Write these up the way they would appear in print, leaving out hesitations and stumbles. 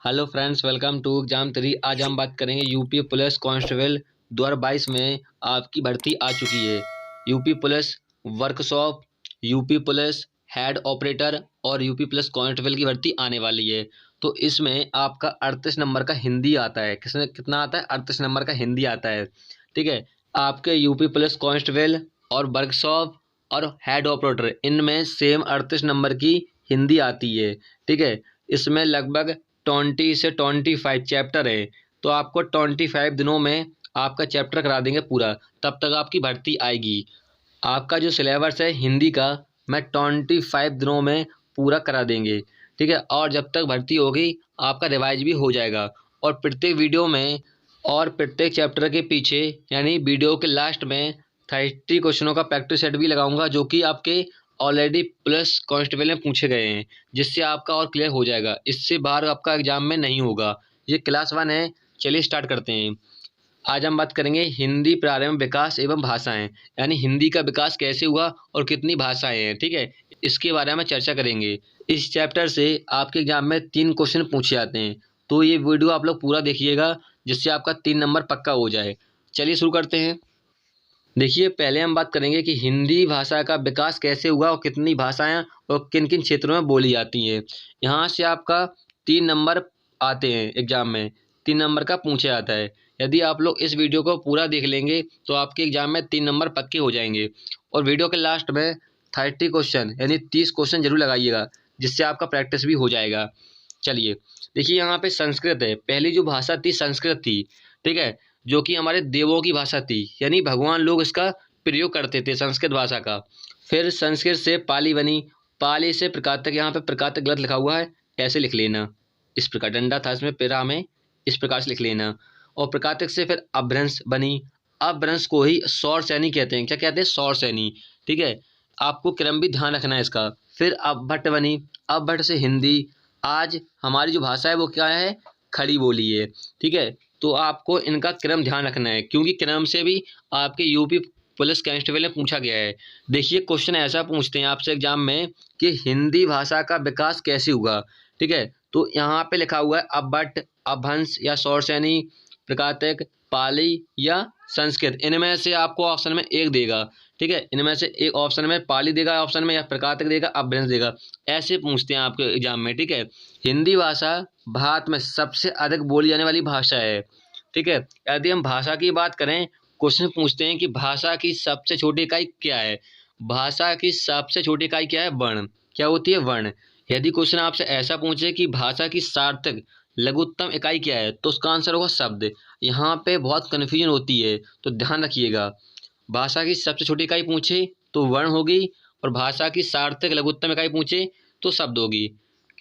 Hello friends, welcome to exam 3। आज हम बात करेंगे यूपी पुलिस कांस्टेबल 2022 में आपकी भर्ती आ चुकी है। UP police workshop, UP police head operator और यूपी पुलिस कांस्टेबल की भर्ती आने वाली है। तो इसमें आपका 38 नंबर का हिंदी आता है। कितना आता है? 38 नंबर का हिंदी आता है। ठीक है। आपके यूपी पुलिस कांस्टेबल और वर्कशॉप और हेड ऑपरेटर इनमें सेम 38 नंबर की हिंदी आती है। ठीक है। इसमें लगभग 20 से 25 चैप्टर है। तो आपको 25 दिनों में आपका चैप्टर करा देंगे पूरा, तब तक आपकी भर्ती आएगी। आपका जो सिलेबस है हिंदी का, मैं 25 दिनों में पूरा करा देंगे। ठीक है। और जब तक भर्ती होगी आपका रिवाइज भी हो जाएगा। और प्रत्येक वीडियो में और प्रत्येक चैप्टर के पीछे यानी वीडियो के लास्ट में 30 क्वेश्चनों का प्रैक्टिस सेट भी लगाऊंगा, जो कि आपके ऑलरेडी पुलिस कांस्टेबल में पूछे गए हैं, जिससे आपका और क्लियर हो जाएगा। इससे बाहर आपका एग्जाम में नहीं होगा। ये क्लास 1 है। चलिए स्टार्ट करते हैं। आज हम बात करेंगे हिंदी प्रारंभ विकास एवं भाषाएं, यानी हिंदी का विकास कैसे हुआ और कितनी भाषाएं हैं। ठीक है। इसके बारे में चर्चा करेंगे। इस चैप्टर से आपके एग्जाम में 3 क्वेश्चन पूछे जाते हैं, तो ये वीडियो आप लोग पूरा देखिएगा, जिससे आपका 3 नंबर पक्का हो जाए। चलिए शुरू करते हैं। देखिए, पहले हम बात करेंगे कि हिंदी भाषा का विकास कैसे हुआ और कितनी भाषाएं और किन किन क्षेत्रों में बोली जाती हैं। यहाँ से आपका 3 नंबर आते हैं एग्जाम में, 3 नंबर का पूछा जाता है। यदि आप लोग इस वीडियो को पूरा देख लेंगे तो आपके एग्जाम में 3 नंबर पक्के हो जाएंगे। और वीडियो के लास्ट में 30 क्वेश्चन यानी 30 क्वेश्चन जरूर लगाइएगा, जिससे आपका प्रैक्टिस भी हो जाएगा। चलिए देखिए, यहाँ पे संस्कृत है। पहली जो भाषा थी संस्कृत थी। ठीक है। जो कि हमारे देवों की भाषा थी, यानी भगवान लोग इसका प्रयोग करते थे संस्कृत भाषा का। फिर संस्कृत से पाली बनी। पाली से प्रकातक, यहाँ पे प्रकातक गलत लिखा हुआ है, ऐसे लिख लेना। इस प्रकार डंडा था इसमें पेरा में, इस प्रकार से लिख लेना। और प्रकातक से फिर अपभ्रंश बनी। अपभ्रंश को ही सौर सैनी कहते हैं। क्या कहते हैं? सौर सैनी। ठीक है। आपको क्रम भी ध्यान रखना है इसका। फिर अपभट्ट बनी। अपभट्ट से हिंदी। आज हमारी जो भाषा है वो क्या है? खड़ी बोली है। ठीक है। तो आपको इनका क्रम ध्यान रखना है, क्योंकि क्रम से भी आपके यूपी पुलिस कांस्टेबल में पूछा गया है। देखिए, क्वेश्चन ऐसा पूछते हैं आपसे एग्जाम में कि हिंदी भाषा का विकास कैसे हुआ। ठीक है। तो यहाँ पे लिखा हुआ है अपभट्ट, अपभ्रंश या सौरसैनी, प्रकातक, पाली या संस्कृत। इनमें से आपको ऑप्शन में एक देगा। ठीक है। इनमें से एक ऑप्शन में पाली देगा, ऑप्शन में या प्रकातक देगा, अपभ्रंश देगा। ऐसे पूछते हैं आपके एग्जाम में। ठीक है। हिंदी भाषा भारत में सबसे अधिक बोली जाने वाली भाषा है। ठीक है। यदि हम भाषा की बात करें, क्वेश्चन पूछते हैं कि भाषा की सबसे छोटी इकाई क्या है। भाषा की सबसे छोटी इकाई क्या है? वर्ण। क्या होती है? वर्ण। यदि क्वेश्चन आपसे ऐसा पूछे कि भाषा की सार्थक लघुत्तम इकाई क्या है, तो उसका आंसर होगा शब्द। यहाँ पे बहुत कन्फ्यूजन होती है, तो ध्यान रखिएगा। भाषा की सबसे छोटी इकाई पूछे तो वर्ण होगी, और भाषा की सार्थक लघुत्तम इकाई पूछे तो शब्द होगी।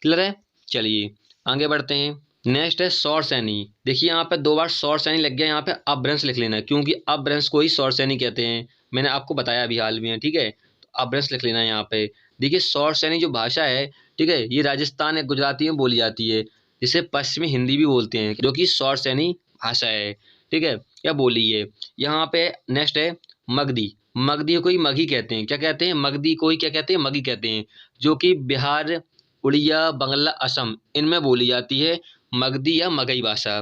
क्लियर है? चलिए आगे बढ़ते हैं। नेक्स्ट है सौर सैनी। देखिए, यहाँ पे 2 बार सौर सैनी लग गया। यहाँ पे अपभ्रंश लिख लेना, क्योंकि अपभ्रंश को ही सौर सैनी कहते हैं। मैंने आपको बताया अभी हाल में। ठीक है। तो अपभ्रंश लिख लेना यहाँ पे। देखिए, सौर सैनी जो भाषा है, ठीक है, ये राजस्थान या गुजराती में बोली जाती है, जिसे पश्चिमी हिंदी भी बोलते हैं, जो कि सौर सैनी भाषा है। ठीक है। क्या बोली है। यहाँ पे नेक्स्ट है मगधी। मगधी को ही मगही कहते हैं। क्या कहते हैं? मगधी को ही क्या कहते हैं? मगही कहते हैं। जो कि बिहार, उड़िया, बंगला, असम इनमें बोली जाती है मगधी या मगही भाषा।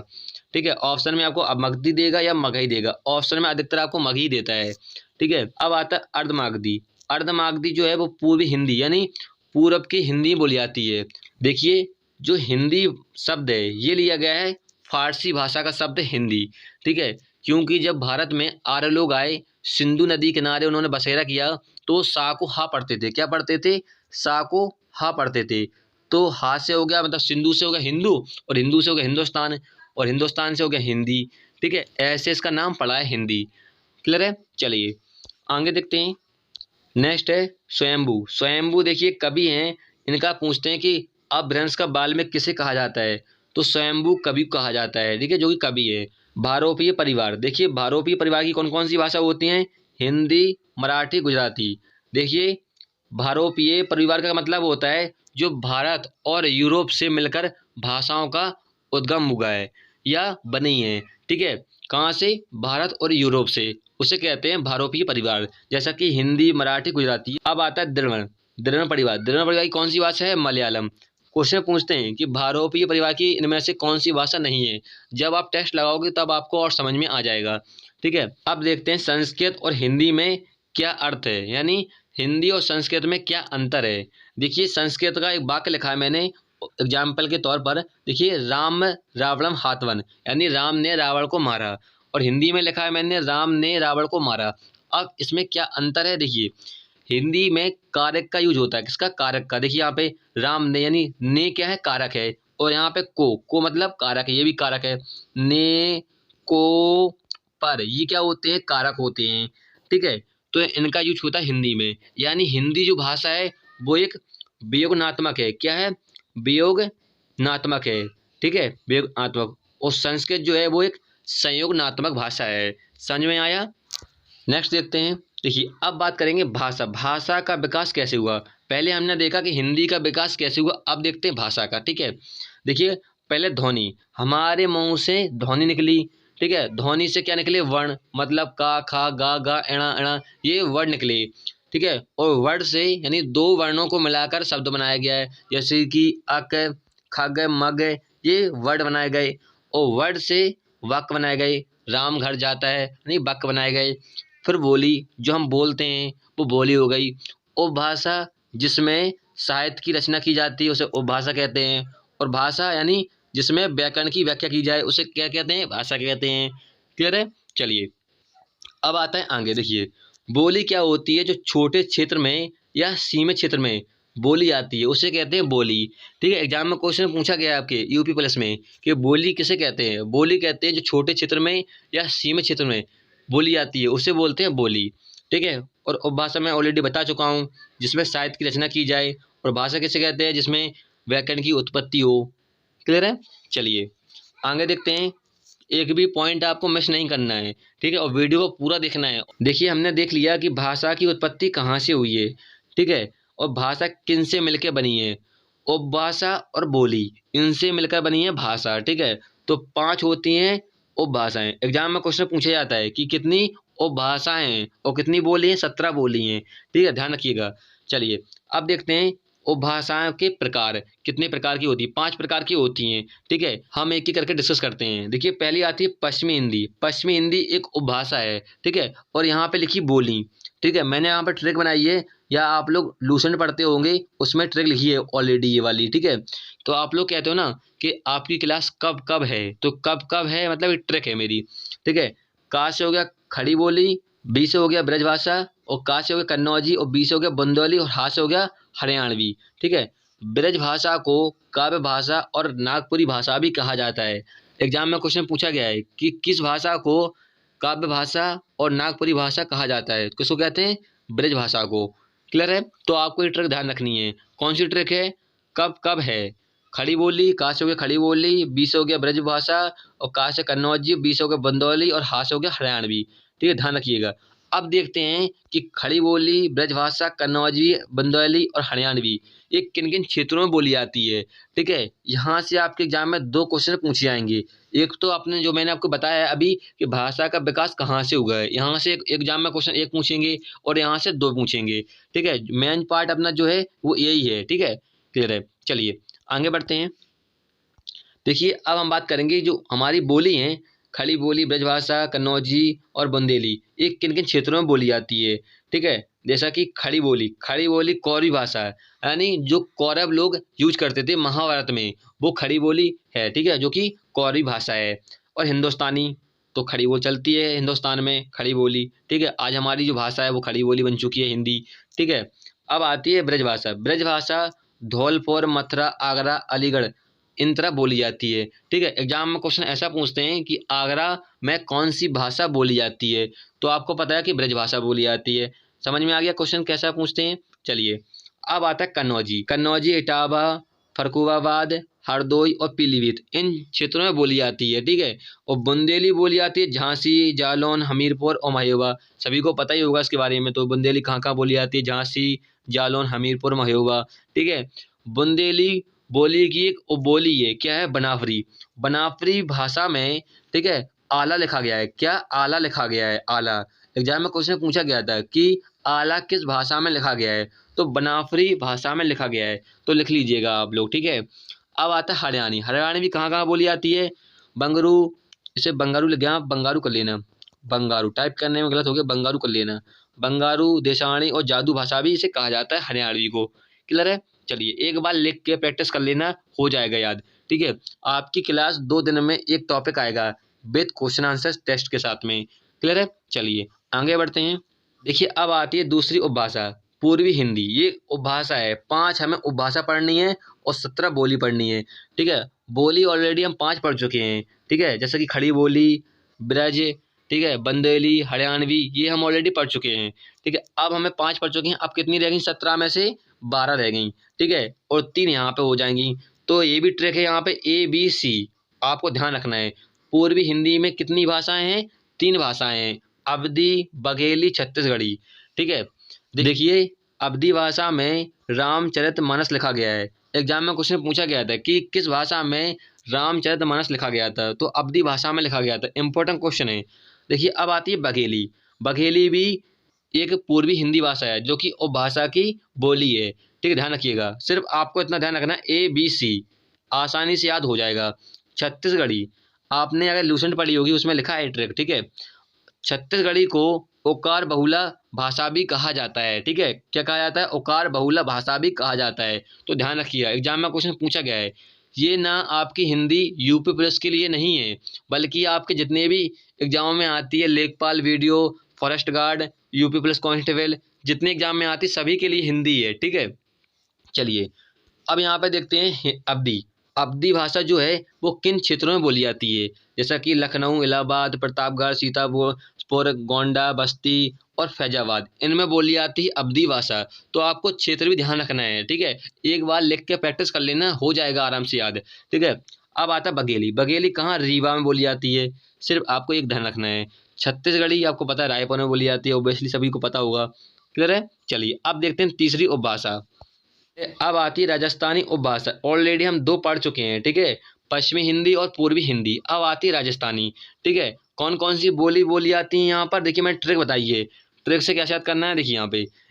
ठीक है। ऑप्शन में आपको अब मगधी देगा या मगही देगा। ऑप्शन में अधिकतर आपको मगही देता है। ठीक है। अब आता है अर्धमागधी। अर्धमागधी जो है वो पूर्वी हिंदी यानी पूरब की हिंदी बोली जाती है। देखिए, जो हिंदी शब्द है ये लिया गया है फारसी भाषा का शब्द हिंदी। ठीक है। क्योंकि जब भारत में आर्य लोग आए, सिंधु नदी किनारे उन्होंने बसेरा किया, तो सा को हा पढ़ते थे। क्या पढ़ते थे? सा को हा पढ़ते थे। तो हा से हो गया मतलब सिंधु से हो गया हिंदू, और हिंदू से हो गया हिंदुस्तान, और हिंदुस्तान से हो गया हिंदी। ठीक है। ऐसे इसका नाम पड़ा है हिंदी। क्लियर है? चलिए आगे देखते हैं। नेक्स्ट है स्वयंभू। स्वयंभू देखिए कवि हैं। इनका पूछते हैं कि अपभ्रंश का वाल्मीकि किसे कहा जाता है, तो स्वयंभू कवि को कहा जाता है। ठीक है। जो कि कवि है। भारोपीय परिवार। देखिए, भारोपीय परिवार की कौन कौन सी भाषा होती हैं? हिंदी, मराठी, गुजराती। देखिए, भारोपीय परिवार का मतलब होता है जो भारत और यूरोप से मिलकर भाषाओं का उद्गम हुआ है या बनी है। ठीक है। कहाँ से? भारत और यूरोप से। उसे कहते हैं भारोपीय परिवार, जैसा कि हिंदी, मराठी, गुजराती। अब आता है द्रविड़। द्रविड़ परिवार। द्रविड़ परिवार की कौन सी भाषा है? मलयालम। क्वेश्चन पूछते हैं कि भारोपीय परिवार की इनमें से कौन सी भाषा नहीं है। जब आप टेस्ट लगाओगे तब आपको और समझ में आ जाएगा, ठीक है। अब देखते हैं संस्कृत और हिंदी में क्या अर्थ है, यानी हिंदी और संस्कृत में क्या अंतर है। देखिए संस्कृत का एक वाक्य लिखा है मैंने एग्जाम्पल के तौर पर। देखिए राम रावणम हातवन, यानी राम ने रावण को मारा, और हिंदी में लिखा है मैंने राम ने रावण को मारा। अब इसमें क्या अंतर है, देखिए हिंदी में कारक का यूज होता है, किसका, कारक का। देखिए यहाँ पे राम ने, यानी ने क्या है, कारक है, और यहाँ पे को मतलब कारक है, ये भी कारक है। ने को पर ये क्या होते हैं, कारक होते हैं, ठीक है। तो इनका यूज होता है हिंदी में, यानी हिंदी जो भाषा है वो एक वियोगात्मक है। क्या है, वियोगात्मक है, ठीक है, वियोगात्मक। और संस्कृत जो है वो एक संयोगात्मक भाषा है। समझ में आया। नेक्स्ट देखते हैं। देखिए अब बात करेंगे भाषा। भाषा का विकास कैसे हुआ। पहले हमने देखा कि हिंदी का विकास कैसे हुआ, अब देखते हैं भाषा का, ठीक है। देखिए पहले ध्वनि, हमारे मुंह से ध्वनि निकली, ठीक है। ध्वनि से क्या निकले, वर्ण, मतलब का खा गा गा एणा एणा, ये वर्ड निकले, ठीक है। और वर्ड से यानी दो वर्णों को मिलाकर शब्द बनाया गया है, जैसे कि अक खग मग, ये वर्ड बनाए गए। और वर्ड से वाक्य बनाए गए, राम घर जाता है यानी वाक्य बनाए गए। फिर बोली, जो हम बोलते हैं वो बोली हो गई। उपभाषा, जिसमें साहित्य की रचना की जाती है उसे उपभाषा कहते हैं। और भाषा यानी जिसमें व्याकरण की व्याख्या की जाए उसे क्या कहते हैं, भाषा कहते हैं। क्लियर है। चलिए अब आता है आगे। देखिए बोली क्या होती है, जो छोटे क्षेत्र में या सीमित क्षेत्र में बोली आती है उसे कहते हैं बोली, ठीक है। एग्जाम में क्वेश्चन पूछा गया है आपके यूपी प्लस में कि बोली किसे कहते हैं। बोली कहते हैं जो छोटे क्षेत्र में या सीमित क्षेत्र में बोली आती है उसे बोलते हैं बोली, ठीक है। और उपभाषा मैं ऑलरेडी बता चुका हूँ, जिसमें साहित्य की रचना की जाए। और भाषा किसे कहते हैं, जिसमें व्याकरण की उत्पत्ति हो। क्लियर है। चलिए आगे देखते हैं। एक भी पॉइंट आपको मिस नहीं करना है, ठीक है, और वीडियो को पूरा देखना है। देखिए हमने देख लिया कि भाषा की उत्पत्ति कहाँ से हुई है, ठीक है, और भाषा किन से मिलकर बनी है। उपभाषा और बोली इनसे मिलकर बनी है भाषा, ठीक है। तो 5 होती हैं उपभाषाएं। एग्जाम में क्वेश्चन पूछा जाता है कि कितनी उपभाषाएं हैं और कितनी बोली हैं, 17 बोली हैं, ठीक है, ध्यान रखिएगा। चलिए अब देखते हैं उपभाषाओं के प्रकार, कितने प्रकार की होती है। 5 प्रकार की होती हैं, ठीक है। हम एक ही करके डिस्कस करते हैं। देखिए पहली आती है पश्चिमी हिंदी। पश्चिमी हिंदी एक उपभाषा है, ठीक है, और यहाँ पे लिखी बोली, ठीक है। मैंने यहाँ पर ट्रिक बनाई है, या आप लोग लूसेंट पढ़ते होंगे उसमें ट्रिक लिखी है ऑलरेडी ये वाली, ठीक है। तो आप लोग कहते हो ना कि आपकी क्लास कब कब है, तो कब कब है मतलब एक ट्रिक है मेरी, ठीक है। का से हो गया खड़ी बोली, बी से हो गया ब्रजभाषा, और का से हो गया कन्नौजी, और बी से हो गया बुंदेली, और हा से हो गया हरियाणवी, ठीक है। ब्रज भाषा को काव्य भाषा और नागपुरी भाषा भी कहा जाता है। एग्जाम में क्वेश्चन पूछा गया है कि किस भाषा को काव्य भाषा और नागपुरी भाषा कहा जाता है, किसको कहते हैं, ब्रज भाषा को। क्लियर है। तो आपको ये ट्रिक ध्यान रखनी है। कौन सी ट्रिक है, कब कब है, खड़ी बोली, का से हो गया खड़ी बोली, बी से हो गया ब्रज भाषा, और का से कन्नौजी, बी से हो गया बंदौली, और हा से हो गया हरियाणवी, ठीक है, ध्यान रखिएगा। अब देखते हैं कि खड़ी बोली, ब्रजभाषा, कन्नौजी, बंदौली और हरियाणवी ये किन किन क्षेत्रों में बोली जाती है, ठीक है। यहाँ से आपके एग्जाम में 2 क्वेश्चन पूछे जाएंगे। एक तो आपने जो मैंने आपको बताया है अभी कि भाषा का विकास कहाँ से हुआ है, यहाँ से एग्जाम में क्वेश्चन 1 पूछेंगे और यहाँ से 2 पूछेंगे, ठीक है। मेन पार्ट अपना जो है वो यही है, ठीक है, क्लियर है। चलिए आगे बढ़ते हैं। देखिए अब हम बात करेंगे जो हमारी बोली हैं, खड़ी बोली, ब्रजभाषा, कन्नौजी और बुंदेली, ये किन किन क्षेत्रों में बोली जाती है, ठीक है। जैसा कि खड़ी बोली कौरवी भाषा है, यानी जो कौरव लोग यूज करते थे महाभारत में वो खड़ी बोली है, ठीक है, जो कि कौरवी भाषा है। और हिंदुस्तानी, तो खड़ी बोली चलती है हिंदुस्तान में खड़ी बोली, ठीक है। आज हमारी जो भाषा है वो खड़ी बोली बन चुकी है हिंदी, ठीक है। अब आती है ब्रजभाषा। ब्रजभाषा धौलपुर, मथुरा, आगरा, अलीगढ़ इन तरह बोली जाती है, ठीक है। एग्जाम में क्वेश्चन ऐसा पूछते हैं कि आगरा में कौन सी भाषा बोली जाती है, तो आपको पता है कि ब्रजभाषा बोली जाती है। समझ में आ गया क्वेश्चन कैसा पूछते हैं। चलिए अब आता है कन्नौजी। कन्नौजी इटावा, फर्रुखाबाद, हरदोई और पीलीभीत इन क्षेत्रों में बोली जाती है, ठीक है। और बुंदेली बोली जाती है झांसी, जालौन, हमीरपुर और महोबा। सभी को पता ही होगा इसके बारे में। तो बुंदेली कहाँ कहाँ बोली जाती है, झांसी, जालौन, हमीरपुर, महोबा, ठीक है। बुंदेली बोली की एक उपबोली है, क्या है, बनावरी। बनावरी भाषा में, ठीक है, आला लिखा गया है। क्या, आला लिखा गया है, आला। एग्जाम में क्वेश्चन पूछा गया था कि आला किस भाषा में लिखा गया है? तो बनाफरी भाषा में लिखा गया है, तो लिख लीजिएगा आप लोग, ठीक है। अब आता है हरियाणी। हरियाणवी कहाँ कहाँ बोली जाती है? बंगरू, इसे बंगारू लिख गया, बंगारू कर लेना। बंगारू टाइप करने में गलत हो गया, बंगारू कर लेना। बंगारू, देशाणी और जादू भाषा भी इसे कहा जाता है हरियाणवी को। क्लियर है? चलिए एक बार लिख के प्रैक्टिस कर लेना, हो जाएगा याद, ठीक है। आपकी क्लास 2 दिन में एक टॉपिक आएगा विद क्वेश्चन आंसर टेस्ट के साथ में। क्लियर है? चलिए आगे बढ़ते हैं। देखिए अब आती है दूसरी उपभाषा, पूर्वी हिंदी। ये उपभाषा है, 5 हमें उपभाषा पढ़नी है और 17 बोली पढ़नी है, ठीक है। बोली ऑलरेडी हम 5 पढ़ चुके हैं, ठीक है, जैसे कि खड़ी बोली, ब्रज, ठीक है, बंदेली, हरियाणवी, ये हम ऑलरेडी पढ़ चुके हैं, ठीक है। अब हमें 5 पढ़ चुके हैं, अब कितनी रह गई? 17 में से 12 रह गई, ठीक है, और 3 यहाँ पे हो जाएंगी। तो ये भी ट्रिक है यहाँ पे, ABC आपको ध्यान रखना है। पूर्वी हिंदी में कितनी भाषाएं हैं? 3 भाषाएं हैं, अवधी, बघेली, छत्तीसगढ़ी, ठीक है। देखिए अवधी भाषा में रामचरितमानस लिखा गया है। एग्जाम में क्वेश्चन पूछा गया था कि किस भाषा में रामचरितमानस लिखा गया था, तो अवधी भाषा में लिखा गया था। इंपॉर्टेंट क्वेश्चन है। देखिए अब आती है बघेली। बघेली भी एक पूर्वी हिंदी भाषा है जो कि उपभाषा की बोली है, ठीक है, ध्यान रखिएगा। सिर्फ आपको इतना ध्यान रखना है, ABC आसानी से याद हो जाएगा। छत्तीसगढ़ी आपने अगर लूसेंट पढ़ी होगी, उसमें लिखा है ट्रिक, ठीक है। छत्तीसगढ़ी को ओकार बहुला भाषा भी कहा जाता है, ठीक है। क्या कहा जाता है? ओकार बहुला भाषा भी कहा जाता है, तो ध्यान रखिएगा। एग्जाम में क्वेश्चन पूछा गया है। ये ना आपकी हिंदी यूपी पुलिस के लिए नहीं है, बल्कि आपके जितने भी एग्जामों में आती है, लेखपाल, video, forest guard, UP police constable, जितने एग्जाम में आती है सभी के लिए हिंदी है, ठीक है। चलिए अब यहाँ पे देखते हैं अवधी। अवधी भाषा जो है वो किन क्षेत्रों में बोली जाती है? जैसा कि लखनऊ, इलाहाबाद, प्रतापगढ़, सीतापुर, गोंडा, बस्ती और फैजाबाद, इनमें बोली जाती है अवधी भाषा। तो आपको क्षेत्र भी ध्यान रखना है, ठीक है। एक बार लिख के प्रैक्टिस कर लेना, हो जाएगा आराम से याद, ठीक है। अब आता है बघेली। बघेली कहाँ? रीवा में बोली जाती है, सिर्फ आपको एक ध्यान रखना है। छत्तीसगढ़ी आपको पता है रायपुर में बोली जाती है, ओबियसली सभी को पता होगा। क्लियर है? चलिए अब देखते हैं तीसरी उपभाषा। अब आती है राजस्थानी उपभाषा। ऑलरेडी हम 2 पढ़ चुके हैं, ठीक है, पश्चिमी हिंदी और पूर्वी हिंदी। अब आती है राजस्थानी, ठीक है। कौन कौन सी बोली बोली जाती है यहाँ पर? देखिए मैं ट्रिक बताइए, ट्रिक से क्या याद करना है। देखिए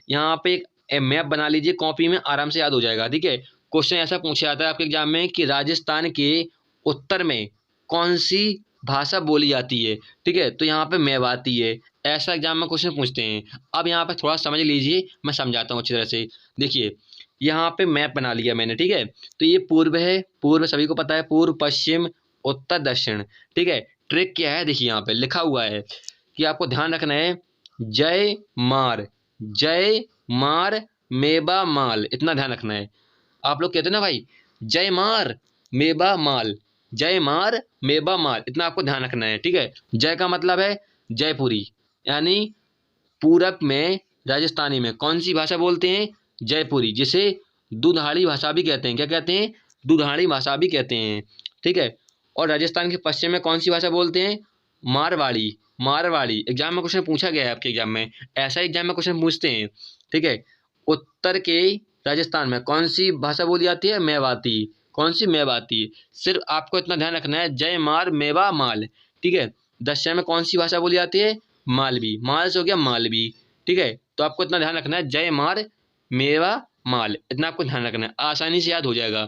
यहाँ पे एक मैप बना लीजिए कॉपी में, आराम से याद हो जाएगा, ठीक है। क्वेश्चन ऐसा पूछा जाता है आपके एग्जाम में कि राजस्थान के उत्तर में कौन सी भाषा बोली जाती है, ठीक है। तो यहाँ पे मेवाती है, ऐसा एग्जाम में क्वेश्चन पूछते हैं। अब यहाँ पे थोड़ा समझ लीजिए, मैं समझाता हूँ अच्छी तरह से। देखिए यहाँ पे मैप बना लिया मैंने, ठीक है। तो ये पूर्व है, पूर्व सभी को पता है, पूर्व, पश्चिम, उत्तर, दक्षिण, ठीक है। ट्रिक क्या है? देखिए यहाँ पे लिखा हुआ है कि आपको ध्यान रखना है, जय मार, जय मार, मेवा माल, इतना ध्यान रखना है। आप लोग कहते हैं ना भाई, जय मार मेवा माल, जय मार मेवा माल, इतना आपको ध्यान रखना है, ठीक है। जय का मतलब है जयपुरी, यानी पूरब में राजस्थानी में कौन सी भाषा बोलते हैं? जयपुरी, जिसे दुधाड़ी भाषा भी कहते हैं। क्या कहते हैं? दुधाड़ी भाषा भी कहते हैं, ठीक है। और राजस्थान के पश्चिम में कौन सी भाषा बोलते हैं? मारवाड़ी, मारवाड़ी। एग्जाम में क्वेश्चन पूछा गया है आपके एग्जाम में, ऐसा एग्जाम में क्वेश्चन पूछते हैं, ठीक है। उत्तर के राजस्थान में कौन सी भाषा बोली जाती है? मेवाती। कौन सी? मेवाती। सिर्फ आपको इतना ध्यान रखना है, जय मार मेवा माल, ठीक है। दक्षिण में कौन सी भाषा बोली जाती है? मालवी। माल से हो गया मालवी, ठीक है। तो आपको इतना ध्यान रखना है, जय मार मेवा माल, इतना आपको ध्यान रखना है, आसानी से याद हो जाएगा।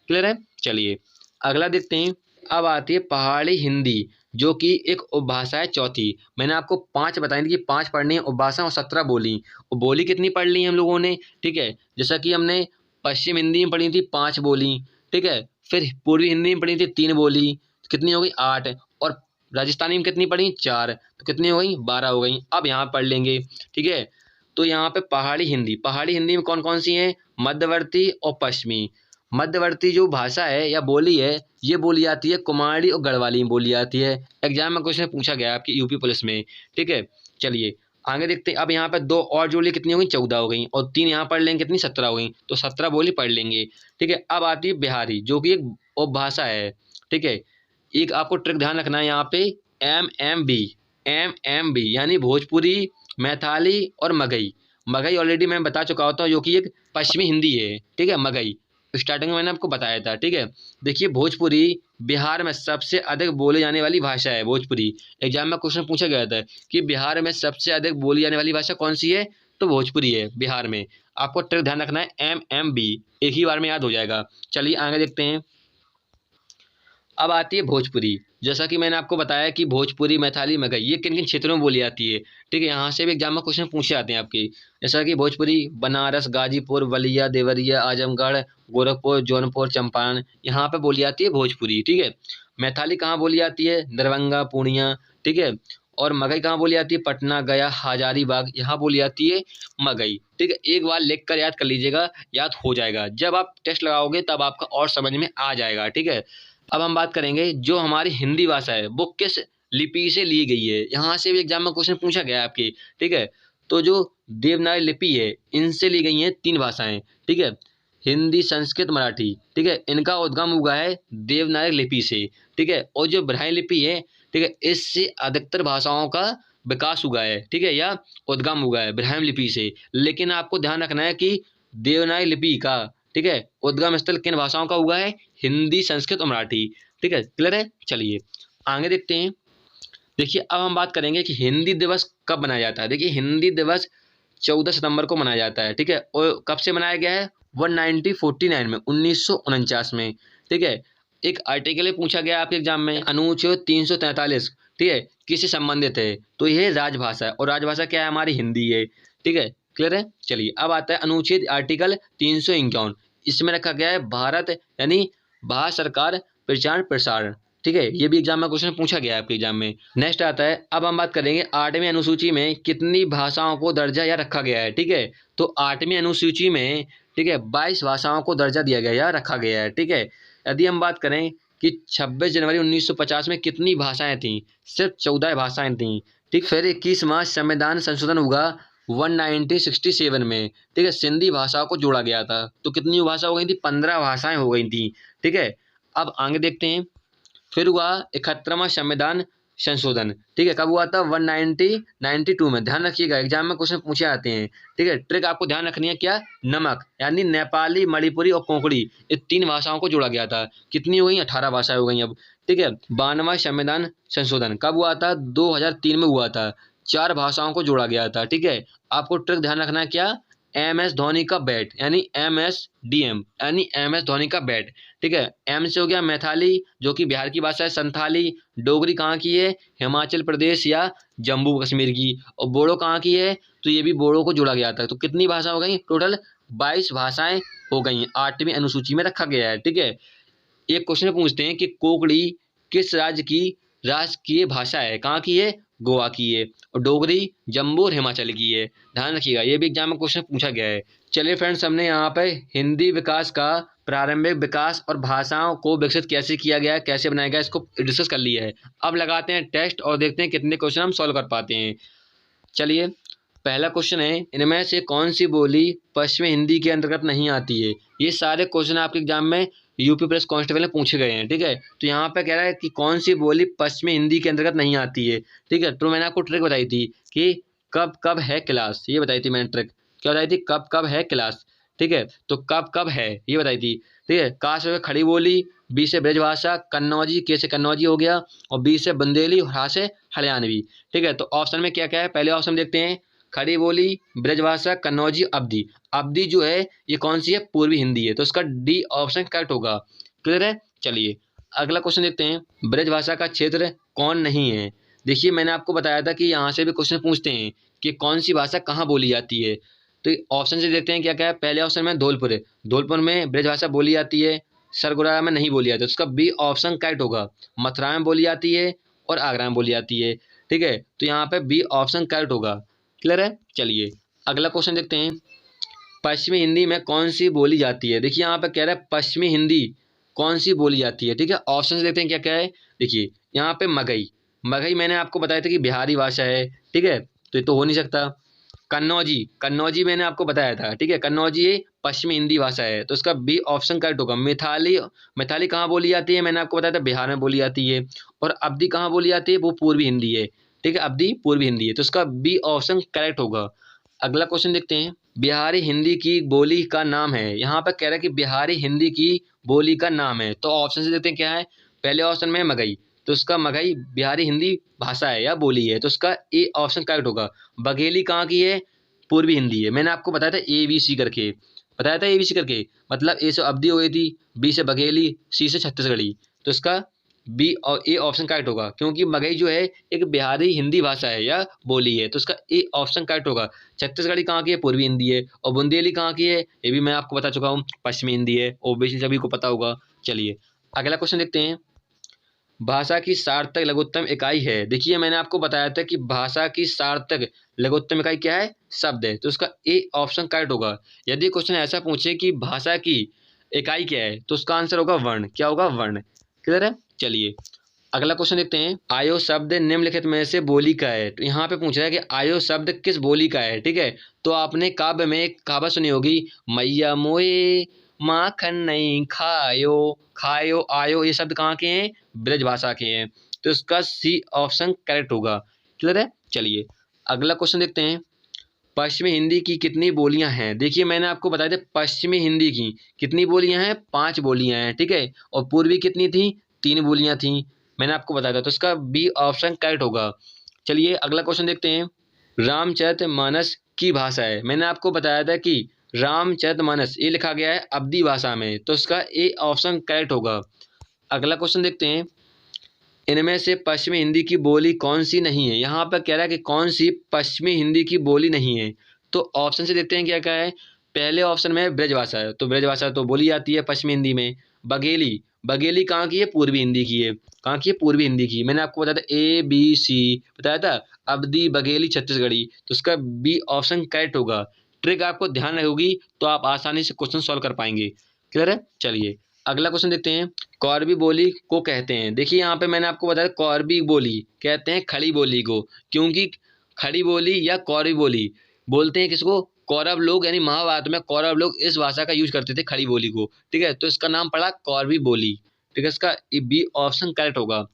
क्लियर है? चलिए अगला देखते हैं। अब आती है पहाड़ी हिंदी, जो कि एक उपभाषा है चौथी। मैंने आपको 5 बताई थी कि 5 पढ़नी है उपभाषा और 17 बोली। और बोली कितनी पढ़ ली हम लोगों ने, ठीक है। जैसा कि हमने पश्चिम हिंदी में पढ़ी थी 5 बोली, ठीक है। फिर पूर्वी हिंदी में पढ़ी थी 3 बोली, कितनी हो गई? 8। और राजस्थानी में कितनी पढ़ी? 4, तो कितनी हो गई? 12 हो गई। अब यहाँ पढ़ लेंगे, ठीक है। तो यहाँ पे पहाड़ी हिंदी में कौन कौन सी हैं? मध्यवर्ती और पश्चिमी। मध्यवर्ती जो भाषा है या बोली है, ये बोली जाती है कुमाऊनी और गढ़वाली में बोली जाती है। एग्जाम में क्वेश्चन पूछा गया आपकी यूपी पुलिस में, ठीक है। चलिए आगे देखते हैं। अब यहाँ पे 2 और जोड़ ली, कितनी हो गई? 14 हो गई। और 3 यहाँ पढ़ लेंगे, कितनी? 17 हो गई। तो 17 बोली पढ़ लेंगे, ठीक है। अब आती है बिहारी, जो कि एक उपभाषा है, ठीक है। एक आपको ट्रिक ध्यान रखना है यहाँ पे, MMB यानी भोजपुरी, मैथाली और मगही। मगही ऑलरेडी मैं बता चुका होता हूँ, जो कि एक पश्चिमी हिंदी है, ठीक है। मगही स्टार्टिंग में मैंने आपको बताया था, ठीक है। देखिए भोजपुरी बिहार में सबसे अधिक बोली जाने वाली भाषा है, भोजपुरी। एग्जाम में क्वेश्चन पूछा गया था कि बिहार में सबसे अधिक बोली जाने वाली भाषा कौन सी है? तो भोजपुरी है बिहार में। आपको ट्रिक ध्यान रखना है, MMB एक ही बार में याद हो जाएगा। चलिए आगे देखते हैं। अब आती है भोजपुरी। जैसा कि मैंने आपको बताया कि भोजपुरी, मैथिली, मगही ये किन किन क्षेत्रों में बोली जाती है। ठीक है, यहाँ से भी एग्जाम में क्वेश्चन पूछे जाते हैं आपकी। जैसा कि भोजपुरी बनारस, गाजीपुर, बलिया, देवरिया, आजमगढ़, गोरखपुर, जौनपुर, चंपारण, यहाँ पे बोली जाती है भोजपुरी। ठीक है, मैथिली कहाँ बोली जाती है? दरभंगा, पूर्णिया। ठीक है, और मगही कहाँ बोली जाती है? पटना, गया, हजारीबाग, यहाँ बोली जाती है मगही। ठीक है, एक बार लिख कर याद कर लीजिएगा, याद हो जाएगा। जब आप टेस्ट लगाओगे तब आपका और समझ में आ जाएगा। ठीक है, अब हम बात करेंगे जो हमारी हिंदी भाषा है वो किस लिपि से ली गई है। यहाँ से भी एग्जाम में क्वेश्चन पूछा गया है आपकी। ठीक है, तो जो देवनागरी लिपि है इनसे ली गई हैं 3 भाषाएं। ठीक है, हिंदी, संस्कृत, मराठी। ठीक है, इनका उद्गम हुआ है देवनागरी लिपि से। ठीक है, और जो ब्राह्मी लिपि है, ठीक है, इससे अधिकतर भाषाओं का विकास हुआ है। ठीक है, या उद्गम हुआ है ब्राह्मी लिपि से। लेकिन आपको ध्यान रखना है कि देवनागरी लिपि का, ठीक है, उद्गम स्थल किन भाषाओं का हुआ है? हिंदी, संस्कृत और मराठी। ठीक है, क्लियर है? चलिए आगे देखते हैं। देखिए अब हम बात करेंगे कि हिंदी दिवस कब मनाया जाता है। देखिए हिंदी दिवस 14 सितंबर को मनाया जाता है। ठीक है, और कब से मनाया गया है? 1949 में, 1949 में। ठीक है, एक आर्टिकल पूछा गया आपके एग्जाम में, अनुच्छेद 343, ठीक है, किससे संबंधित है? तो यह राजभाषा है, और राजभाषा क्या है? हमारी हिंदी है। ठीक है, क्लियर है? चलिए अब आता है अनुच्छेद आर्टिकल 351। इसमें रखा गया है भारत, यानी भारत सरकार प्रचार प्रसारण। ठीक है, ये भी एग्जाम में क्वेश्चन पूछा गया है आपके एग्जाम में। नेक्स्ट आता है, अब हम बात करेंगे 8वीं अनुसूची में कितनी भाषाओं को दर्जा या रखा गया है। ठीक है, तो 8वीं अनुसूची में, ठीक है, 22 भाषाओं को दर्जा दिया गया या रखा गया है। ठीक है, यदि हम बात करें कि 26 जनवरी 1950 में कितनी भाषाएं थीं? सिर्फ 14 भाषाएं थीं। ठीक, फिर 21 मार्च संविधान संशोधन हुआ 1967 में। ठीक है, सिंधी भाषा को जोड़ा गया था। तो कितनी भाषा हो गई थी? 15 भाषाएं हो गई थी। ठीक है, अब आगे देखते हैं। फिर हुआ 71वां संविधान संशोधन। ठीक है, कब हुआ था? 1992 में। ध्यान रखिएगा, एग्जाम में क्वेश्चन पूछे आते हैं। ठीक है, ट्रिक आपको ध्यान रखनी है क्या? नमक, यानी नेपाली, मणिपुरी और कोंकणी, ये 3 भाषाओं को जोड़ा गया था। कितनी हो गई? 18 भाषाएं हो गई अब। ठीक है, 92वां संविधान संशोधन कब हुआ था? 2003 में हुआ था। 4 भाषाओं को जोड़ा गया था। ठीक है, आपको ट्रिक ध्यान रखना है क्या? MS धोनी का बैट, यानी MSDM, यानी MS धोनी का बैट। ठीक है, एम से हो गया मैथिली, जो कि बिहार की भाषा है। संथाली, डोगरी कहाँ की है? हिमाचल प्रदेश या जम्मू कश्मीर की। और बोडो कहाँ की है? तो ये भी बोडो को जोड़ा गया था। तो कितनी भाषा हो गई? टोटल 22 भाषाएं हो गई। 8वीं अनुसूची में रखा गया है। ठीक है, एक क्वेश्चन पूछते हैं कि कोंकणी किस राज्य की राजकीय भाषा है? कहाँ की है? गोवा की है। और डोगरी जम्मू और हिमाचल की है। ध्यान रखिएगा, ये भी एग्जाम में क्वेश्चन पूछा गया है। चलिए फ्रेंड्स, हमने यहाँ पे हिंदी विकास का प्रारंभिक विकास और भाषाओं को विकसित कैसे किया गया, कैसे बनाया गया, इसको डिस्कस कर लिया है। अब लगाते हैं टेस्ट और देखते हैं कितने क्वेश्चन हम सॉल्व कर पाते हैं। चलिए पहला क्वेश्चन है, इनमें से कौन सी बोली पश्चिमी हिंदी के अंतर्गत नहीं आती है? ये सारे क्वेश्चन आपके एग्जाम में यूपी पुलिस कांस्टेबल में पूछे गए हैं। ठीक है, तो यहाँ पे कह रहा है कि कौन सी बोली पश्चिमी हिंदी के अंतर्गत नहीं आती है। ठीक है, तो मैंने आपको ट्रिक बताई थी कि कब कब है क्लास, ये बताई थी मैंने ट्रिक। क्या बताई थी? कब कब है क्लास। ठीक है, तो कब कब है ये बताई थी। ठीक है, का से खड़ी बोली, बी से ब्रजभाषा, कन्नौजी, के से कन्नौजी हो गया, और बी से बुंदेली, और हा से हरियाणवी। ठीक है, तो ऑप्शन में क्या क्या है? पहले ऑप्शन देखते हैं, खड़ी बोली, ब्रजभाषा, कन्नौजी, अवधी। अवधी जो है ये कौन सी है? पूर्वी हिंदी है। तो इसका डी ऑप्शन करेक्ट होगा। क्लियर है? चलिए अगला क्वेश्चन देखते हैं, ब्रजभाषा का क्षेत्र कौन नहीं है? देखिए मैंने आपको बताया था कि यहाँ से भी क्वेश्चन पूछते हैं कि कौन सी भाषा कहाँ बोली जाती है। तो ऑप्शन से देखते हैं क्या क्या है। पहले ऑप्शन में धौलपुर है, धौलपुर में ब्रजभाषा बोली जाती है। सरगुजा में नहीं बोली जाती है, तो उसका बी ऑप्शन करेक्ट होगा। मथुरा में बोली जाती है और आगरा में बोली जाती है। ठीक है, तो यहाँ पे बी ऑप्शन करेक्ट होगा। क्लियर है? चलिए अगला क्वेश्चन देखते हैं, पश्चिमी हिंदी में कौन सी बोली जाती है? देखिए यहाँ पे कह रहा है पश्चिमी हिंदी कौन सी बोली जाती है। ठीक है, ऑप्शन से देखते हैं क्या क्या है। देखिए यहाँ पे मगही, मगही मैंने आपको बताया था कि बिहारी भाषा है। ठीक है, तो ये तो हो नहीं सकता। कन्नौजी, कन्नौजी मैंने आपको बताया था। ठीक है, कन्नौजी पश्चिमी हिंदी भाषा है, तो इसका बी ऑप्शन करेक्ट होगा। मैथिली, मैथिली कहाँ बोली जाती है? मैंने आपको बताया था बिहार में बोली जाती है। और अवधी कहाँ बोली जाती है? वो पूर्वी हिंदी है। ठीक है, अवधी पूर्वी हिंदी है, तो इसका बी ऑप्शन करेक्ट होगा। अगला क्वेश्चन देखते हैं, बिहारी हिंदी की बोली का नाम है। यहाँ पर कह रहा है कि बिहारी हिंदी की बोली का नाम है, तो ऑप्शन से देखते हैं क्या है। पहले ऑप्शन में मगही, तो उसका मगही बिहारी हिंदी भाषा है या बोली है, तो उसका ए ऑप्शन करेक्ट होगा। बघेली कहाँ की है? पूर्वी हिंदी है। मैंने आपको बताया था ABC करके, बताया था ABC करके, मतलब ए से अवधी हो गई थी, बी से बघेली, सी से छत्तीसगढ़ी। तो इसका बी और ए ऑप्शन करेक्ट होगा, क्योंकि मगही जो है एक बिहारी हिंदी भाषा है या बोली है, तो इसका ए ऑप्शन करेक्ट होगा। छत्तीसगढ़ी कहाँ की है? पूर्वी हिंदी है। और बुंदेली कहाँ की है? ये भी मैं आपको बता चुका हूँ, पश्चिमी हिंदी है, ओबीसी सभी को पता होगा। चलिए अगला क्वेश्चन देखते हैं। भाषा की सार्थक लघुत्तम इकाई है। देखिए मैंने आपको बताया था कि भाषा की सार्थक लघुत्तम इकाई क्या है? शब्द है, तो इसका ए ऑप्शन करेक्ट होगा। यदि क्वेश्चन ऐसा पूछे कि भाषा की इकाई क्या है, तो उसका आंसर होगा वर्ण। क्या होगा? वर्ण। क्लियर है? चलिए अगला क्वेश्चन देखते हैं। आयो शब्द निम्नलिखित में से बोली का है। तो यहाँ पे पूछ रहा है कि आयो शब्द किस बोली का है। ठीक है, तो आपने काव्य में एक कहावत सुनी होगी, मैया मोए माखन नहीं खायो। खायो आयो ये शब्द कहाँ के हैं? ब्रज भाषा के हैं, तो इसका सी ऑप्शन करेक्ट होगा। क्लियर है? चलिए अगला क्वेश्चन देखते हैं। पश्चिमी हिंदी की कितनी बोलियां हैं? देखिए मैंने आपको बताया था पश्चिमी हिंदी की कितनी बोलियां हैं? 5 बोलियां हैं। ठीक है, और पूर्वी कितनी थी? 3 बोलियां थी, मैंने आपको बताया था, तो इसका बी ऑप्शन करेक्ट होगा। चलिए अगला क्वेश्चन देखते हैं। रामचरितमानस की भाषा है। मैंने आपको बताया था कि रामचरितमानस ये लिखा गया है अवधी भाषा में, तो इसका ए ऑप्शन करेक्ट होगा। अगला क्वेश्चन देखते हैं। इनमें से पश्चिमी हिंदी की बोली कौन सी नहीं है? यहाँ पर कह रहा है कि कौन सी पश्चिमी हिंदी की बोली नहीं है, तो ऑप्शन से देखते हैं क्या क्या है। पहले ऑप्शन में ब्रजभाषा है, तो ब्रजभाषा तो बोली जाती है पश्चिमी हिंदी में। बघेली, बघेली कहाँ की है? पूर्वी हिंदी की है। कहाँ की है? पूर्वी हिंदी की। मैंने आपको बताया था ABC बताया था, अवधी, बघेली, छत्तीसगढ़ी, तो उसका बी ऑप्शन करेक्ट होगा। ट्रिक आपको ध्यान रहोगी तो आप आसानी से क्वेश्चन सॉल्व कर पाएंगे। क्लियर है? चलिए अगला क्वेश्चन देखते हैं। कौरवी बोली को कहते हैं। देखिए यहाँ पे मैंने आपको बताया कौरवी बोली कहते हैं खड़ी बोली को, क्योंकि खड़ी बोली या कौरवी बोली बोलते हैं किसको? कौरव लोग, यानी महाभारत में कौरव लोग इस भाषा का यूज करते थे, खड़ी बोली को। ठीक है, तो इसका नाम पड़ा कौरवी बोली। ठीक है, इसका बी ऑप्शन करेक्ट होगा।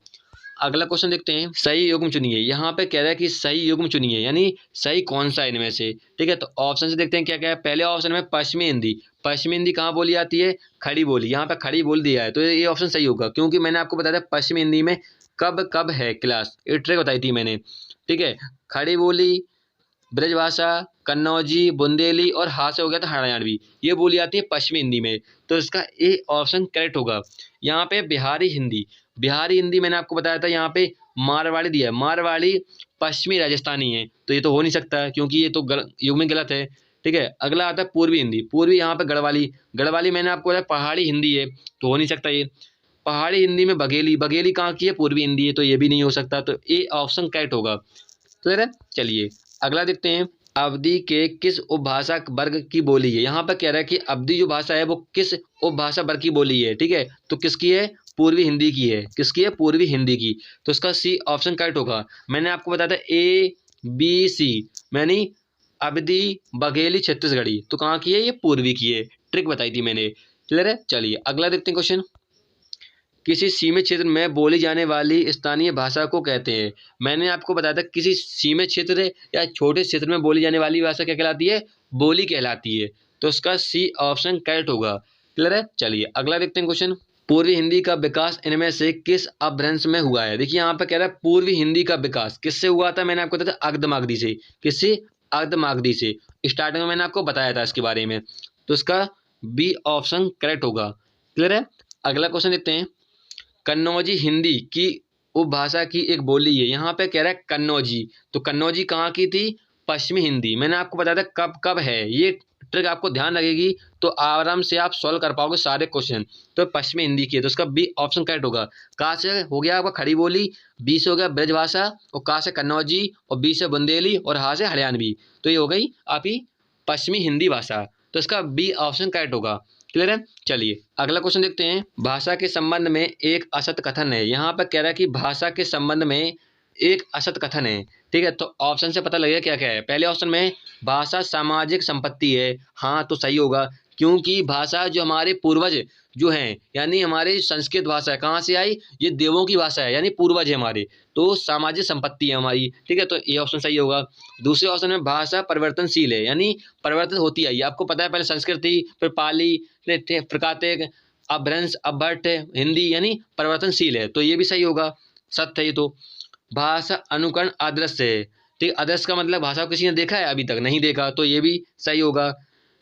अगला क्वेश्चन देखते हैं। सही युग्म चुनिए। यहाँ पे कह रहा है कि सही युग्म चुनिए, यानी सही कौन सा इनमें से। ठीक है, तो ऑप्शन से देखते हैं क्या क्या है। पहले ऑप्शन में पश्चिमी हिंदी। पश्चिमी हिंदी कहाँ बोली जाती है? खड़ी बोली। यहाँ पे खड़ी बोल दिया है, तो ये ऑप्शन सही होगा, क्योंकि मैंने आपको बताया था पश्चिमी हिंदी में कब कब है क्लास, ये ट्रिक बताई थी मैंने। ठीक है, खड़ी बोली, ब्रजभाषा, कन्नौजी, बुंदेली और हाँ से हो गया था हरियाणवी, ये बोली जाती है पश्चिमी हिंदी में, तो इसका ए ऑप्शन करेक्ट होगा। यहाँ पे बिहारी हिंदी, बिहारी हिंदी मैंने आपको बताया था यहाँ पे मारवाड़ी दिया है, मारवाड़ी पश्चिमी राजस्थानी है, तो ये तो हो नहीं सकता क्योंकि ये तो युग में गलत है। ठीक है, अगला आता है पूर्वी हिंदी। पूर्वी यहाँ पे गढ़वाली, गढ़वाली मैंने आपको बताया पहाड़ी हिंदी है, तो हो नहीं सकता ये। पहाड़ी हिंदी में बघेली, बघेली कहाँ की है? पूर्वी हिंदी है, तो ये भी नहीं हो सकता, तो ए ऑप्शन करेक्ट होगा। क्लियर है? चलिए अगला देखते हैं। अवधी के किस उपभाषा वर्ग की बोली है? यहाँ पर कह रहा है कि अवधी जो भाषा है वो किस उपभाषा वर्ग की बोली है। ठीक है, तो किसकी है? पूर्वी हिंदी की है। किसकी है? पूर्वी हिंदी की, तो इसका सी ऑप्शन करेक्ट होगा। मैंने आपको बताया था ABC, मैंने अवधी, बघेली, छत्तीसगढ़ी, तो कहाँ की है? ये पूर्वी की है, ट्रिक बताई थी मैंने। क्लियर है? चलिए अगला देखते हैं क्वेश्चन। किसी सीमित क्षेत्र में बोली जाने वाली स्थानीय भाषा को कहते हैं। मैंने आपको बताया था किसी सीमित क्षेत्र या छोटे क्षेत्र में बोली जाने वाली भाषा क्या कहलाती है? बोली कहलाती है, तो इसका सी ऑप्शन करेक्ट होगा। क्लियर है? चलिए अगला देखते हैं क्वेश्चन। पूर्वी हिंदी का विकास इनमें से किस अपभ्रंश में हुआ है? देखिए यहाँ पर कह रहा है पूर्वी हिंदी का विकास किससे हुआ था? मैंने आपको बताया था अग्धमागधी से। किससे? अग्धमागधी से। स्टार्टिंग में मैंने आपको बताया था इसके बारे में, तो इसका बी ऑप्शन करेक्ट होगा। क्लियर है? अगला क्वेश्चन देखते हैं। कन्नौजी हिंदी की उपभाषा की एक बोली है। यहाँ पे कह रहा है कन्नौजी, तो कन्नौजी कहाँ की थी? पश्चिमी हिंदी। मैंने आपको बताया था कब कब है, ये ट्रिक आपको ध्यान रखेगी तो आराम से आप सॉल्व कर पाओगे सारे क्वेश्चन। तो पश्चिमी हिंदी की है, तो उसका बी ऑप्शन करेक्ट होगा। कहाँ से हो गया आपका? खड़ी बोली, बी से हो गया ब्रजभाषा, और कहाँ से? कन्नौजी, और बी से बुंदेली, और हाँ से हरियाणवी, तो ये हो गई आपकी पश्चिमी हिंदी भाषा, तो इसका बी ऑप्शन करेक्ट होगा। क्लियर है? चलिए अगला क्वेश्चन देखते हैं। भाषा के संबंध में एक असत कथन है। यहाँ पर कह रहा है कि भाषा के संबंध में एक असत कथन है। ठीक है, तो ऑप्शन से पता लगेगा क्या क्या है। पहले ऑप्शन में भाषा सामाजिक संपत्ति है, हाँ तो सही होगा, क्योंकि भाषा जो हमारे पूर्वज जो हैं, यानी हमारी संस्कृत भाषा है, कहाँ से आई? ये देवों की भाषा है, यानी पूर्वज है हमारे, तो सामाजिक संपत्ति है हमारी। ठीक है, तो ये ऑप्शन सही होगा। दूसरे ऑप्शन में भाषा परिवर्तनशील है, यानी परिवर्तित होती आई। आपको पता है पहले संस्कृत थी, फिर पाली, प्राकृतिक, अपभ्रंश, अपभट्ट, हिंदी, यानी परिवर्तनशील है, तो ये भी सही होगा, सत्य है ये तो। भाषा अनुकरण आदर्श है, ठीक है, अदर्स का मतलब भाषा को किसी ने देखा है अभी तक नहीं देखा, तो ये भी सही होगा।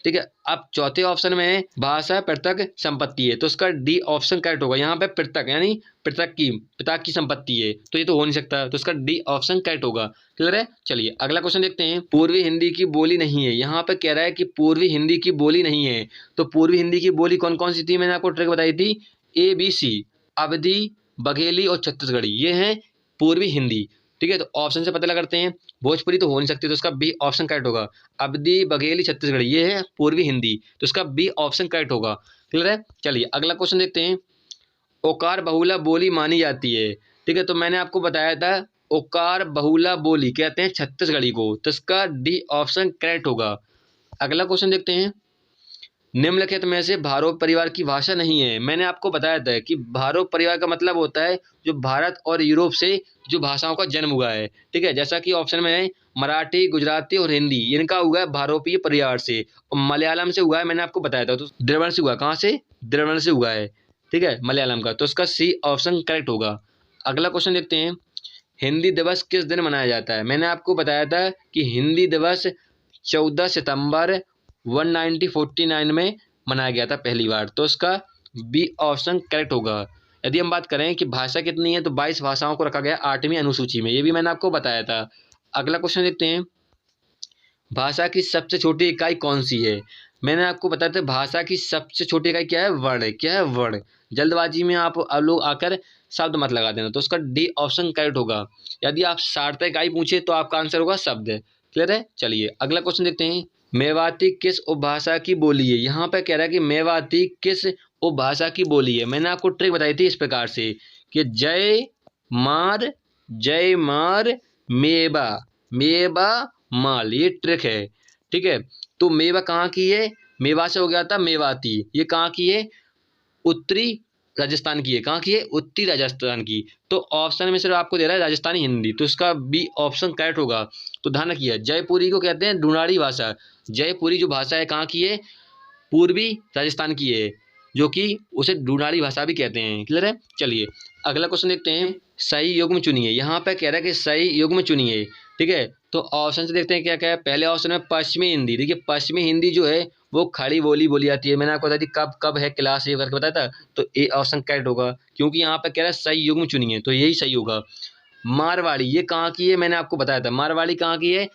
ठीक है, अब चौथे ऑप्शन में भाषा पृथक संपत्ति है, तो इसका डी ऑप्शन करेक्ट होगा। यहाँ पे पृथक यानी पृथक की पिता की संपत्ति है, तो ये तो हो नहीं सकता, तो इसका डी ऑप्शन करेक्ट होगा। क्लियर है। चलिए अगला क्वेश्चन देखते हैं। पूर्वी हिंदी की बोली नहीं है, यहाँ पे कह रहा है कि पूर्वी हिंदी की बोली नहीं है, तो पूर्वी हिंदी की बोली कौन कौन सी थी, मैंने आपको ट्रिक बताई थी, ABC, अवधी, बघेली और छत्तीसगढ़ी, ये है पूर्वी हिंदी। ठीक है, तो ऑप्शन से पता लगा करते हैं। भोजपुरी तो हो नहीं सकती, तो इसका बी ऑप्शन करेक्ट होगा। अवधी, बघेली, छत्तीसगढ़ी, ये है पूर्वी हिंदी, तो इसका बी ऑप्शन करेक्ट होगा। क्लियर है। चलिए अगला क्वेश्चन देखते हैं। ओकार बहुला बोली मानी जाती है। ठीक है, तो मैंने आपको बताया था ओकार बहुला बोली कहते हैं छत्तीसगढ़ी को, तो इसका डी ऑप्शन करेक्ट होगा। अगला क्वेश्चन देखते हैं। निम्नलिखित में से भारोप परिवार की भाषा नहीं है। मैंने आपको बताया था कि भारोप परिवार का मतलब होता है जो भारत और यूरोप से जो भाषाओं का जन्म हुआ है। ठीक है, जैसा कि ऑप्शन में है मराठी, गुजराती और हिंदी, इनका हुआ है भारोपीय परिवार से, और मलयालम से हुआ है, मैंने आपको बताया था, तो द्रविड़ से हुआ। कहाँ से? द्रविड़ से हुआ है। ठीक है, मलयालम का, तो इसका सी ऑप्शन करेक्ट होगा। अगला क्वेश्चन देखते हैं। हिंदी दिवस किस दिन मनाया जाता है? मैंने आपको बताया था कि हिंदी दिवस 14 सितंबर 1949 में मनाया गया था पहली बार, तो इसका बी ऑप्शन करेक्ट होगा। यदि हम बात करें कि भाषा कितनी है, तो 22 भाषाओं को रखा गया 8वीं अनुसूची में, ये भी मैंने आपको बताया था। अगला क्वेश्चन देखते हैं। भाषा की सबसे छोटी इकाई कौन सी है? मैंने आपको बताया था भाषा की सबसे छोटी इकाई क्या है? वर्ण। क्या है? वर्ण। जल्दबाजी में आप लोग आकर शब्द मत लगा देना, तो उसका डी ऑप्शन करेक्ट होगा। यदि आप सार्थक इकाई पूछे तो आपका आंसर होगा शब्द। क्लियर है। चलिए अगला क्वेश्चन देखते हैं। मेवाती किस उपभाषा की बोली है? यहाँ पे कह रहा है कि मेवाती किस उपभाषा की बोली है। मैंने आपको ट्रिक बताई थी इस प्रकार से कि जय मार मेवा मेवा माल, ये ट्रिक है। ठीक है, तो मेवा कहाँ की है? मेवा से हो गया था मेवाती, ये कहाँ की है? उत्तरी राजस्थान की है। कहाँ की है? उत्तरी राजस्थान की। तो ऑप्शन में सिर्फ आपको दे रहा है राजस्थानी हिंदी, तो इसका बी ऑप्शन करेक्ट होगा। तो ध्यान रखिए, जयपुरी को कहते हैं ढूंढाड़ी भाषा। जयपुरी जो भाषा है कहाँ की है? पूर्वी राजस्थान की है, जो कि उसे ढूंढाड़ी भाषा भी कहते हैं। क्लियर है। चलिए अगला क्वेश्चन देखते हैं। सही युग्म चुनिए। यहाँ पे कह रहा है कि सही युग्म चुनिए। ठीक है, तो ऑप्शन से देखते हैं क्या क्या है। पहले ऑप्शन में पश्चिमी हिंदी। देखिए पश्चिमी हिंदी जो है वो खड़ी बोली बोली जाती है। मैंने आपको बताया थी कब कब है क्लास ये करके बताया था, तो ए ऑप्शन करेक्ट होगा, क्योंकि यहाँ पे कह रहा है सही युग्म चुनिए, तो यही सही होगा। मारवाड़ी ये कहाँ की है? मैंने आपको बताया था मारवाड़ी कहाँ की है,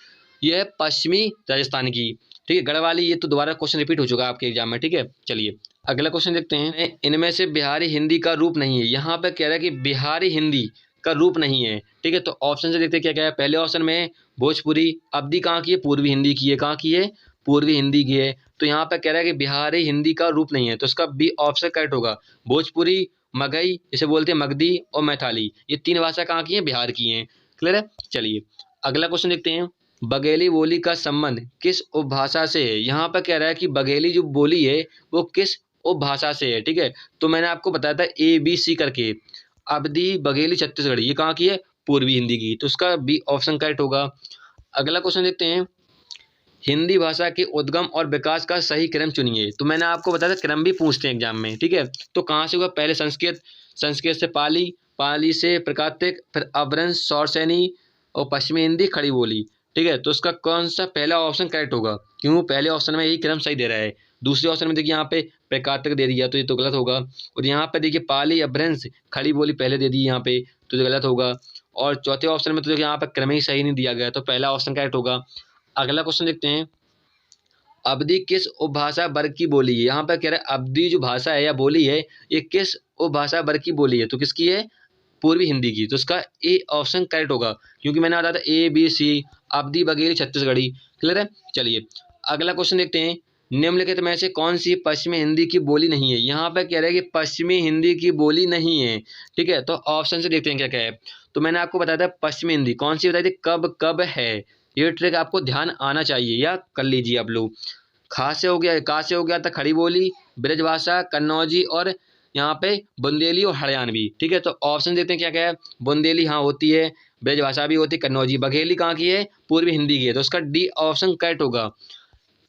ये है पश्चिमी राजस्थान की। ठीक है, गढ़वाली ये तो दोबारा क्वेश्चन रिपीट हो चुका है आपके एग्जाम में। ठीक है, चलिए अगला क्वेश्चन देखते हैं। इनमें से बिहारी हिंदी का रूप नहीं है। यहाँ पे कह रहा है कि बिहारी हिंदी का रूप नहीं है। ठीक है, तो ऑप्शन से देखते हैं क्या क्या है। पहले ऑप्शन में भोजपुरी, अवधी कहाँ की है? पूर्वी हिंदी की है। कहाँ की है? पूर्वी हिंदी की है। तो यहाँ पे कह रहा है कि बिहारी हिंदी का रूप नहीं है, तो इसका बी ऑप्शन करेक्ट होगा। भोजपुरी, मगही जिसे बोलते हैं मगधी, और मैथाली, ये 3 भाषा कहाँ की हैं? बिहार की हैं। क्लियर है। चलिए अगला क्वेश्चन देखते हैं। बघेली बोली का संबंध किस उपभाषा से है? यहाँ पर कह रहा है कि बघेली जो बोली है वो किस उपभाषा से है। ठीक है, तो मैंने आपको बताया था ABC करके, अवधी, बघेली, छत्तीसगढ़ी, ये कहाँ की है? पूर्वी हिंदी की, तो उसका बी ऑप्शन करेक्ट होगा। अगला क्वेश्चन देखते हैं। हिंदी भाषा के उद्गम और विकास का सही क्रम चुनिए। तो मैंने आपको बताया था क्रम भी पूछते हैं एग्जाम में। ठीक है, तो कहाँ से हुआ? पहले संस्कृत, संस्कृत से पाली, पाली से प्राकृतिक, फिर अपभ्रंश, सौरसैनी और पश्चिमी हिंदी, खड़ी बोली। ठीक है, तो उसका कौन सा पहला ऑप्शन करेक्ट होगा? क्यों? पहले ऑप्शन में यही क्रम सही दे रहा है। दूसरे ऑप्शन में देखिए यहाँ पे प्राकृतिक दे दिया, तो ये तो गलत होगा। और यहाँ पे देखिए पाली, अपभ्रंश, खड़ी बोली पहले दे दी यहाँ पे, तो ये गलत होगा। और चौथे ऑप्शन में तो देखिए यहाँ पे क्रम ही सही नहीं दिया गया, तो पहला ऑप्शन करेक्ट होगा। अगला क्वेश्चन देखते हैं। अवधी किस उपभाषा वर्ग की बोली है? यहाँ पर कह रहा है अवधी जो भाषा है या बोली है ये किस उपभाषा वर्ग की बोली है, तो किसकी है? पूर्वी हिंदी की, तो उसका ए ऑप्शन करेक्ट होगा, क्योंकि मैंने बताया था ABC, अवधी, बघेली, छत्तीसगढ़ी। क्लियर है। चलिए अगला क्वेश्चन देखते हैं। निम्नलिखित में से कौन सी पश्चिमी हिंदी की बोली नहीं है? यहाँ पे कह रहा है कि पश्चिमी हिंदी की बोली नहीं है। ठीक है, तो ऑप्शन से देखते हैं क्या क्या है। तो मैंने आपको बताया था पश्चिमी हिंदी कौन सी बताई थी? कब कब है। ये ट्रिक आपको ध्यान आना चाहिए, या कर लीजिए आप लोग। खा से हो गया, का से हो गया था खड़ी बोली, ब्रजभाषा, कन्नौजी, और यहाँ पे बुंदेली और हरियाणवी। ठीक है, तो ऑप्शन देते हैं क्या क्या है। बुंदेली हाँ होती है, ब्रजभाषा भी होती है, कन्नौजी। बघेली कहाँ की है? पूर्वी हिंदी की है, तो उसका डी ऑप्शन करेक्ट होगा।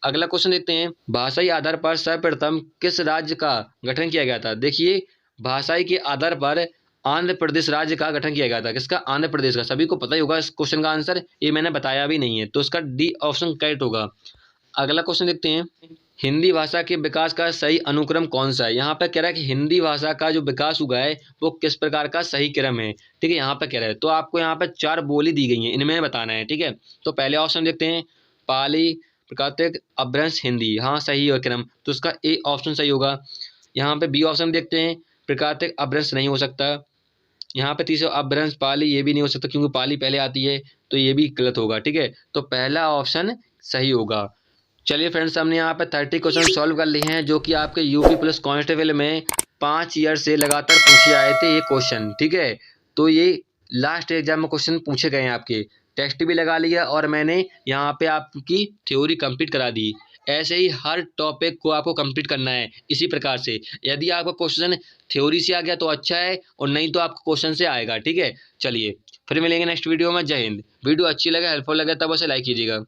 अगला क्वेश्चन देखते हैं। भाषाई आधार पर सर्वप्रथम किस राज्य का गठन किया गया था? देखिए भाषाई के आधार पर आंध्र प्रदेश राज्य का गठन किया गया था? किसका? आंध्र प्रदेश का। सभी को पता ही होगा इस क्वेश्चन का आंसर, ये मैंने बताया भी नहीं है, तो इसका डी ऑप्शन करेक्ट होगा। अगला क्वेश्चन देखते हैं, हिंदी भाषा के विकास का सही अनुक्रम कौन सा है? यहाँ पर कह रहा है कि हिंदी भाषा का जो विकास हुआ है वो किस प्रकार का सही क्रम है, ठीक है। यहाँ पर कह रहा है, तो आपको यहाँ पर 4 बोली दी गई हैं, इनमें बताना है, ठीक है। तो पहले ऑप्शन देखते हैं, पाली, प्राकृतिक, अपभ्रंश, हिंदी। हाँ, सही है क्रम, तो इसका ए ऑप्शन सही होगा। यहाँ पे बी ऑप्शन देखते हैं, प्राकृतिक अपभ्रंश नहीं हो सकता। यहाँ पे तीसरा अपभ्रंश पाली, ये भी नहीं हो सकता क्योंकि पाली पहले आती है, तो ये भी गलत होगा, ठीक है। तो पहला ऑप्शन सही होगा। चलिए फ्रेंड्स, हमने यहाँ पे 30 क्वेश्चन सॉल्व कर लिए हैं, जो कि आपके यूपी पुलिस कांस्टेबल में 5 ईयर से लगातार पूछे आए थे ये क्वेश्चन, ठीक है। तो ये लास्ट एग्जाम में क्वेश्चन पूछे गए हैं, आपके टेस्ट भी लगा लिया और मैंने यहाँ पे आपकी थ्योरी कंप्लीट करा दी। ऐसे ही हर टॉपिक को आपको कंप्लीट करना है इसी प्रकार से। यदि आपका क्वेश्चन थ्योरी से आ गया तो अच्छा है, और नहीं तो आपको क्वेश्चन से आएगा, ठीक है। चलिए फिर मिलेंगे नेक्स्ट वीडियो में। जय हिंद। वीडियो अच्छी लगे, हेल्पफुल लगे, तब उसे लाइक कीजिएगा।